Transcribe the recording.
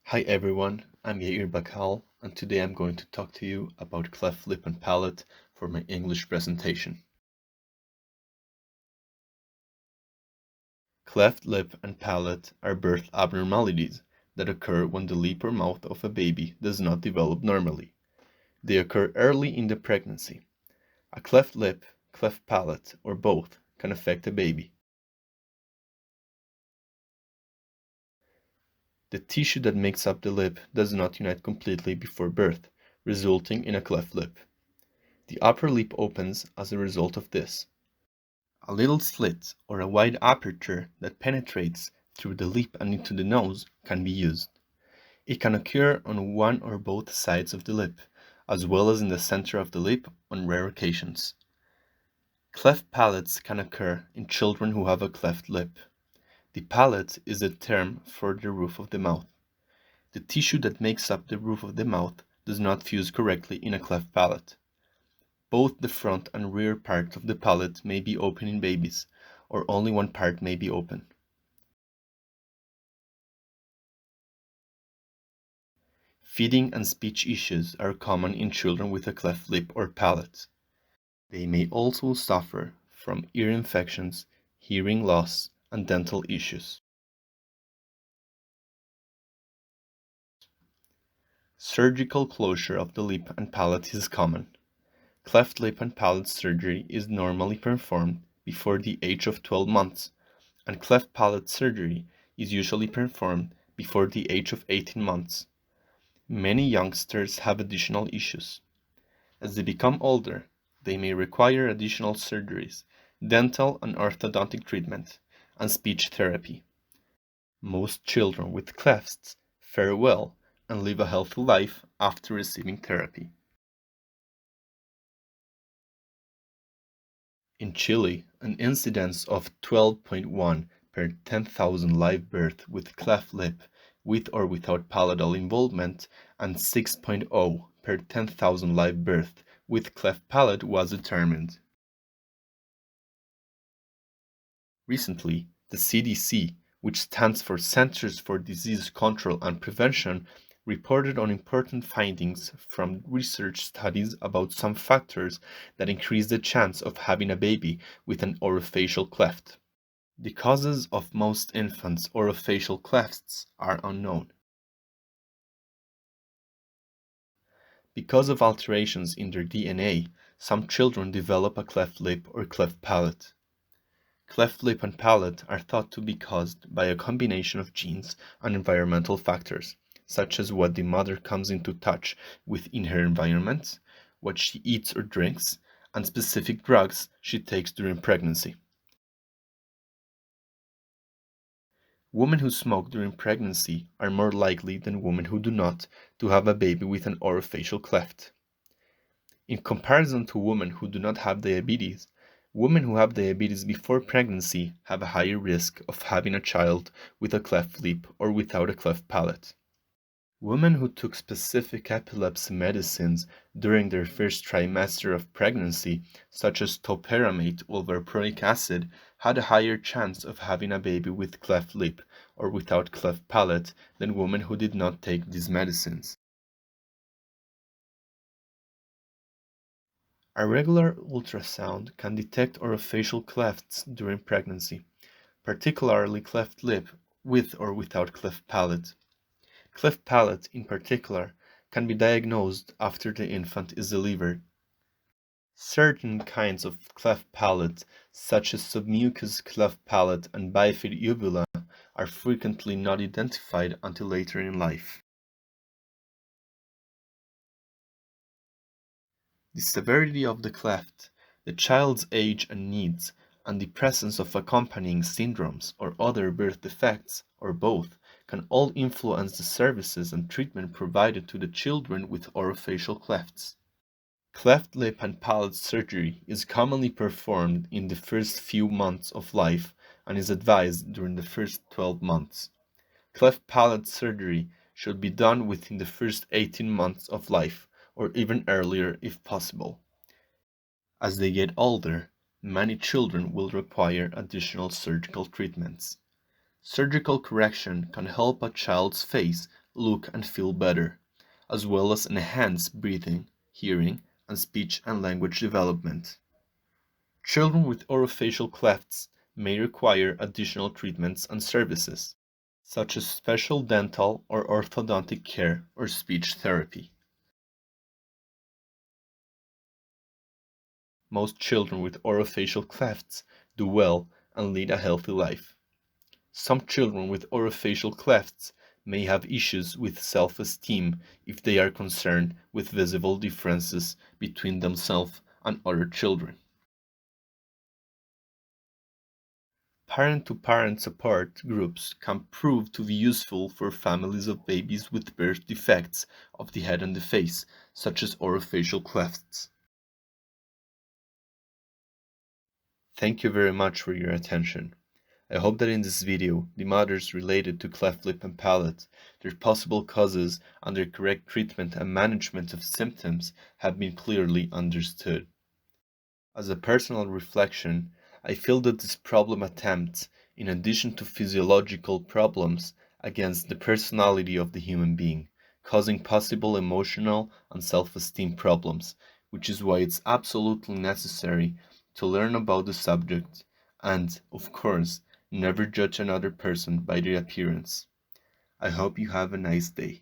Hi everyone, I'm Yair Bakal, and today I'm going to talk to you about cleft lip and palate for my English presentation. Cleft lip and palate are birth abnormalities that occur when the lip or mouth of a baby does not develop normally. They occur early in the pregnancy. A cleft lip, cleft palate, or both can affect a baby. The tissue that makes up the lip does not unite completely before birth, resulting in a cleft lip. The upper lip opens as a result of this. A little slit or a wide aperture that penetrates through the lip and into the nose can be used. It can occur on one or both sides of the lip, as well as in the center of the lip on rare occasions. Cleft palates can occur in children who have a cleft lip. The palate is a term for the roof of the mouth. The tissue that makes up the roof of the mouth does not fuse correctly in a cleft palate. Both the front and rear parts of the palate may be open in babies, or only one part may be open. Feeding and speech issues are common in children with a cleft lip or palate. They may also suffer from ear infections, hearing loss, and dental issues. Surgical closure of the lip and palate is common. Cleft lip and palate surgery is normally performed before the age of 12 months, and cleft palate surgery is usually performed before the age of 18 months. Many youngsters have additional issues. As they become older, they may require additional surgeries, dental and orthodontic treatment, and speech therapy. Most children with clefts fare well and live a healthy life after receiving therapy. In Chile, an incidence of 12.1 per 10,000 live births with cleft lip with or without palatal involvement and 6.0 per 10,000 live births with cleft palate was determined. Recently, the CDC, which stands for Centers for Disease Control and Prevention, reported on important findings from research studies about some factors that increase the chance of having a baby with an orofacial cleft. The causes of most infants' orofacial clefts are unknown. Because of alterations in their DNA, some children develop a cleft lip or cleft palate. Cleft lip and palate are thought to be caused by a combination of genes and environmental factors, such as what the mother comes into touch with in her environment, what she eats or drinks, and specific drugs she takes during pregnancy. Women who smoke during pregnancy are more likely than women who do not to have a baby with an orofacial cleft. In comparison to women who do not have diabetes, women who have diabetes before pregnancy have a higher risk of having a child with a cleft lip or without a cleft palate. Women who took specific epilepsy medicines during their first trimester of pregnancy, such as topiramate or valproic acid, had a higher chance of having a baby with cleft lip or without cleft palate than women who did not take these medicines. A regular ultrasound can detect orofacial clefts during pregnancy, particularly cleft lip with or without cleft palate. Cleft palate, in particular, can be diagnosed after the infant is delivered. Certain kinds of cleft palate, such as submucous cleft palate and bifid uvula, are frequently not identified until later in life. The severity of the cleft, the child's age and needs, and the presence of accompanying syndromes or other birth defects, or both, can all influence the services and treatment provided to the children with orofacial clefts. Cleft lip and palate surgery is commonly performed in the first few months of life and is advised during the first 12 months. Cleft palate surgery should be done within the first 18 months of life, or even earlier if possible. As they get older, many children will require additional surgical treatments. Surgical correction can help a child's face look and feel better, as well as enhance breathing, hearing, and speech and language development. Children with orofacial clefts may require additional treatments and services, such as special dental or orthodontic care or speech therapy. Most children with orofacial clefts do well and lead a healthy life. Some children with orofacial clefts may have issues with self-esteem if they are concerned with visible differences between themselves and other children. Parent-to-parent support groups can prove to be useful for families of babies with birth defects of the head and the face, such as orofacial clefts. Thank you very much for your attention. I hope that in this video, the matters related to cleft lip and palate, their possible causes, and their correct treatment and management of symptoms have been clearly understood. As a personal reflection, I feel that this problem attempts, in addition to physiological problems, against the personality of the human being, causing possible emotional and self-esteem problems, which is why it's absolutely necessary to learn about the subject and, of course, never judge another person by their appearance. I hope you have a nice day.